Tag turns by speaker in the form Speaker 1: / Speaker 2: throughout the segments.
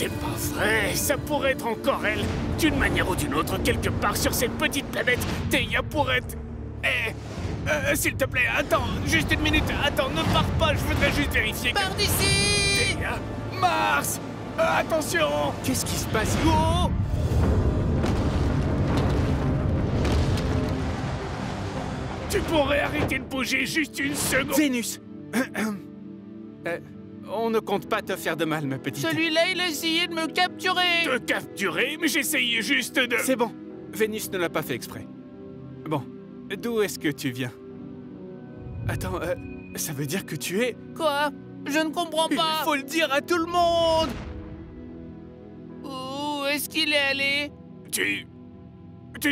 Speaker 1: C'est pas vrai, ça pourrait être encore elle. D'une manière ou d'une autre, quelque part sur cette petite planète, Theia pourrait être... s'il te plaît, attends, juste une minute. Attends, ne pars pas, je voudrais juste vérifier que...
Speaker 2: Pars d'ici!
Speaker 1: Theia, Mars, attention!
Speaker 3: Qu'est-ce qui se passe? Oh!
Speaker 1: Tu pourrais arrêter de bouger juste une seconde?
Speaker 3: Vénus! On ne compte pas te faire de mal, ma petite.
Speaker 2: Celui-là, il a essayé de me capturer!
Speaker 1: Te capturer? Mais j'essayais juste de...
Speaker 3: C'est bon. Vénus ne l'a pas fait exprès. Bon, d'où est-ce que tu viens? Attends, ça veut dire que tu es...
Speaker 2: Quoi? Je ne comprends
Speaker 3: Il
Speaker 2: pas!
Speaker 3: faut le dire à tout le monde!
Speaker 2: Où est-ce qu'il est allé?
Speaker 1: Tu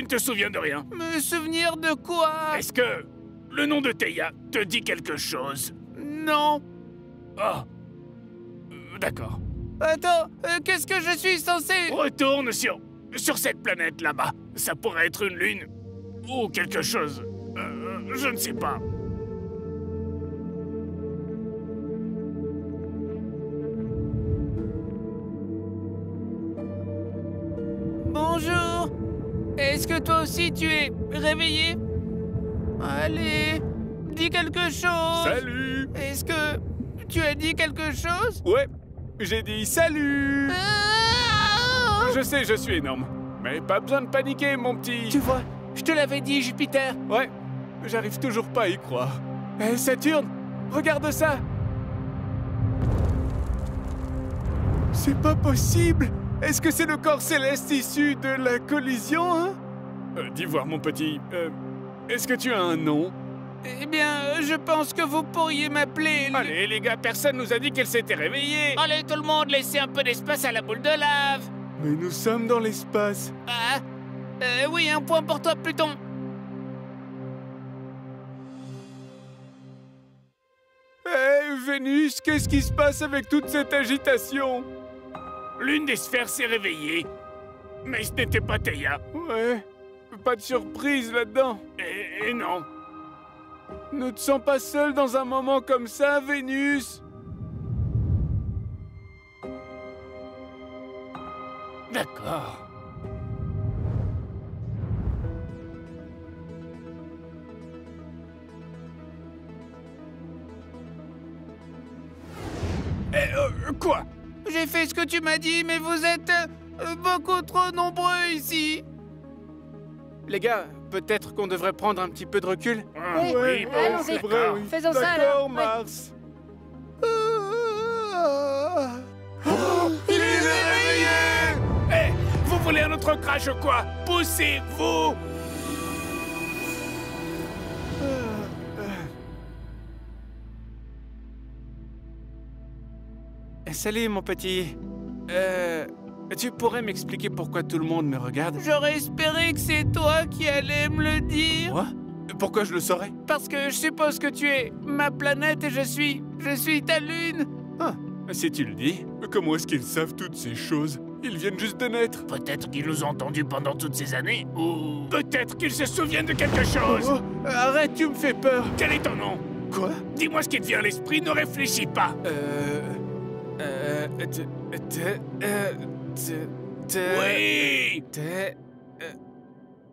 Speaker 1: ne te souviens de rien?
Speaker 2: Me souvenir de quoi?
Speaker 1: Est-ce que le nom de Theia te dit quelque chose?
Speaker 2: Non!
Speaker 1: Oh, d'accord.
Speaker 2: Attends, qu'est-ce que je suis censé...
Speaker 1: Retourne sur cette planète là-bas. Ça pourrait être une lune ou quelque chose. Je ne sais pas.
Speaker 2: Bonjour! Est-ce que toi aussi tu es réveillé? Allez, dis quelque chose!
Speaker 3: Salut!
Speaker 2: Est-ce que tu as dit quelque chose?
Speaker 3: Ouais, j'ai dit salut!
Speaker 2: Ah!
Speaker 3: Je sais, je suis énorme. Mais pas besoin de paniquer, mon petit.
Speaker 2: Tu vois, je te l'avais dit, Jupiter.
Speaker 3: Ouais, j'arrive toujours pas à y croire. Hé, Saturne, regarde ça! C'est pas possible! Est-ce que c'est le corps céleste issu de la collision, hein? Dis voir, mon petit, est-ce que tu as un nom?
Speaker 2: Eh bien, je pense que vous pourriez m'appeler...
Speaker 3: Allez, les gars, personne nous a dit qu'elle s'était réveillée!
Speaker 2: Allez, tout le monde, laissez un peu d'espace à la boule de lave!
Speaker 3: Mais nous sommes dans l'espace.
Speaker 2: Ah? Oui, un point pour toi, Pluton.
Speaker 3: Hé, Vénus, qu'est-ce qui se passe avec toute cette agitation?
Speaker 1: L'une des sphères s'est réveillée. Mais ce n'était pas Theia.
Speaker 3: Ouais, pas de surprise là-dedans.
Speaker 1: Et non.
Speaker 3: Ne te sens pas seul dans un moment comme ça, Vénus?
Speaker 1: D'accord. Quoi?
Speaker 2: J'ai fait ce que tu m'as dit, mais vous êtes beaucoup trop nombreux ici.
Speaker 3: Les gars, peut-être qu'on devrait prendre un petit peu de recul?
Speaker 4: Oui,
Speaker 1: oui, bon,
Speaker 4: allons-y.
Speaker 1: c'est vrai, oui.
Speaker 4: Faisons ça alors.
Speaker 3: D'accord,
Speaker 4: Ouais.
Speaker 3: Mars.
Speaker 1: Il est réveillé! Hé, vous voulez un autre crash ou quoi? Poussez-vous!
Speaker 3: Salut, mon petit. Tu pourrais m'expliquer pourquoi tout le monde me regarde?
Speaker 2: J'aurais espéré que c'est toi qui allais me le dire.
Speaker 3: Moi? Pourquoi je le saurais?
Speaker 2: Parce que je suppose que tu es ma planète et je suis ta lune.
Speaker 3: Ah, si tu le dis. Comment est-ce qu'ils savent toutes ces choses? Ils viennent juste de naître.
Speaker 1: Peut-être qu'ils nous ont entendus pendant toutes ces années, ou peut-être qu'ils se souviennent de quelque chose.
Speaker 3: Oh, arrête, tu me fais peur.
Speaker 1: Quel est ton nom?
Speaker 3: Quoi?
Speaker 1: Dis-moi ce qui te vient à l'esprit, ne réfléchis pas. Oui!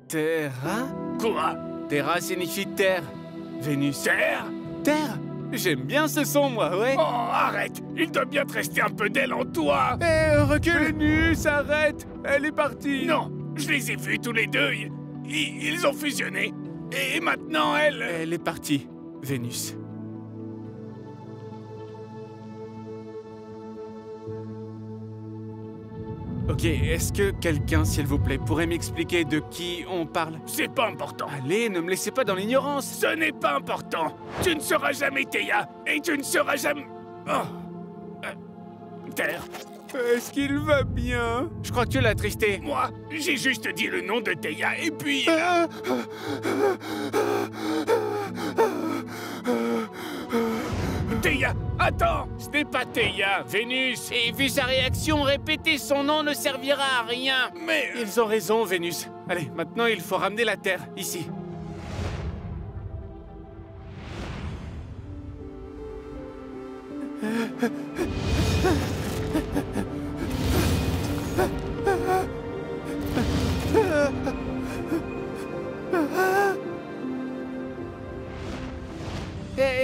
Speaker 3: Terra?
Speaker 1: Quoi?
Speaker 3: Terra signifie terre. Vénus.
Speaker 1: Terre?
Speaker 3: Terre? J'aime bien ce son, moi, ouais.
Speaker 1: Oh, arrête! Il doit bien te rester un peu d'aile en toi.
Speaker 3: Recule. Vénus, arrête. Elle est partie.
Speaker 1: Non, je les ai vus tous les deux. Ils ont fusionné. Et maintenant, elle...
Speaker 3: Elle est partie, Vénus. Ok, est-ce que quelqu'un, s'il vous plaît, pourrait m'expliquer de qui on parle?
Speaker 1: C'est pas important.
Speaker 3: Allez, ne me laissez pas dans l'ignorance.
Speaker 1: Ce n'est pas important. Tu ne seras jamais Theia. Et tu ne seras jamais... Oh. Terre.
Speaker 3: Est-ce qu'il va bien? Je crois que tu l'as attristé.
Speaker 1: Moi, j'ai juste dit le nom de Theia et puis... Theia, attends! Ce n'est pas Theia, Vénus.
Speaker 2: Et vu sa réaction, répéter son nom ne servira à rien.
Speaker 1: Mais...
Speaker 3: Ils ont raison, Vénus. Allez, maintenant il faut ramener la Terre, ici.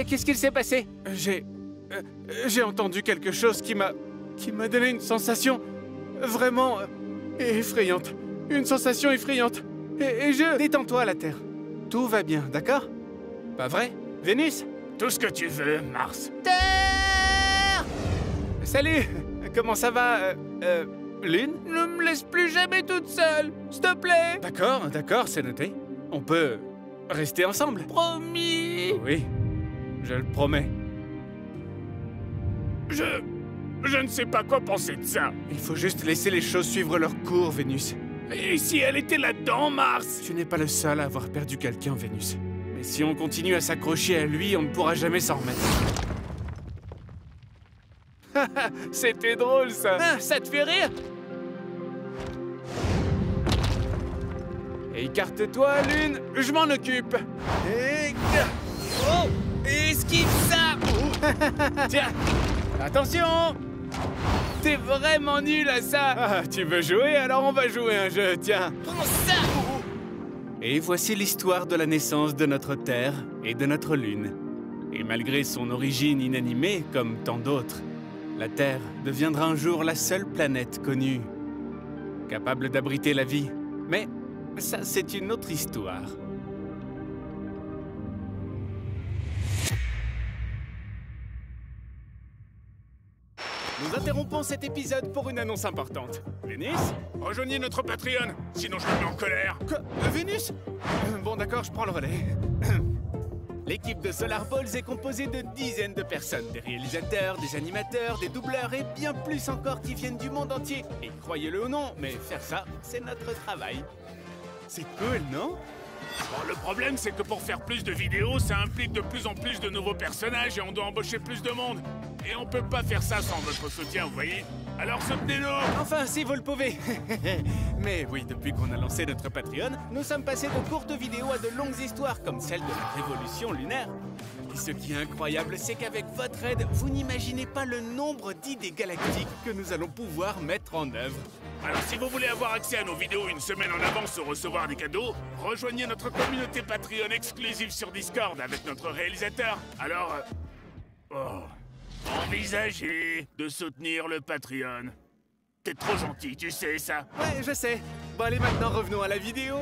Speaker 2: Qu'est-ce qu'il s'est passé?
Speaker 3: J'ai entendu quelque chose qui m'a donné une sensation vraiment effrayante. Une sensation effrayante. Et je... Détends-toi, la Terre. Tout va bien, d'accord? Pas vrai, Vénus?
Speaker 1: Tout ce que tu veux, Mars.
Speaker 2: Terre!
Speaker 3: Salut! Comment ça va, Lune?
Speaker 2: Ne me laisse plus jamais toute seule, s'il te plaît.
Speaker 3: D'accord, c'est noté. On peut rester ensemble.
Speaker 2: Promis.
Speaker 3: Oui, je le promets.
Speaker 1: Je ne sais pas quoi penser de ça.
Speaker 3: Il faut juste laisser les choses suivre leur cours, Vénus.
Speaker 1: Et si elle était là-dedans, Mars?
Speaker 3: Tu n'es pas le seul à avoir perdu quelqu'un, Vénus. Mais si on continue à s'accrocher à lui, on ne pourra jamais s'en remettre. C'était drôle, ça.
Speaker 2: Ah, ça te fait rire?
Speaker 3: Écarte-toi, Lune, je m'en occupe. Et...
Speaker 2: Oh! Esquive ça!
Speaker 3: Tiens, attention!
Speaker 2: T'es vraiment nul à ça!
Speaker 3: Ah, tu veux jouer? Alors on va jouer un jeu, tiens.
Speaker 2: Prends ça!
Speaker 3: Et voici l'histoire de la naissance de notre Terre et de notre Lune. Et malgré son origine inanimée, comme tant d'autres, la Terre deviendra un jour la seule planète connue capable d'abriter la vie. Mais ça, c'est une autre histoire. Nous interrompons cet épisode pour une annonce importante. Vénus?
Speaker 1: Rejoignez notre Patreon, sinon je me mets en colère.
Speaker 3: Quoi? Vénus? Bon d'accord, je prends le relais. L'équipe de Solar Balls est composée de dizaines de personnes, des réalisateurs, des animateurs, des doubleurs et bien plus encore qui viennent du monde entier. Et croyez-le ou non, mais faire ça, c'est notre travail. C'est cool, non?
Speaker 1: Bon, le problème, c'est que pour faire plus de vidéos, ça implique de plus en plus de nouveaux personnages et on doit embaucher plus de monde. Et on peut pas faire ça sans votre soutien, vous voyez? Alors soutenez-nous!
Speaker 3: Enfin, si vous le pouvez. Mais oui, depuis qu'on a lancé notre Patreon, nous sommes passés de courtes vidéos à de longues histoires comme celle de la révolution lunaire. Et ce qui est incroyable, c'est qu'avec votre aide, vous n'imaginez pas le nombre d'idées galactiques que nous allons pouvoir mettre en œuvre.
Speaker 1: Alors si vous voulez avoir accès à nos vidéos une semaine en avance ou recevoir des cadeaux, rejoignez notre communauté Patreon exclusive sur Discord avec notre réalisateur. Alors... envisagez de soutenir le Patreon. T'es trop gentil, tu sais ça.
Speaker 3: Ouais, je sais. Bon allez, maintenant revenons à la vidéo.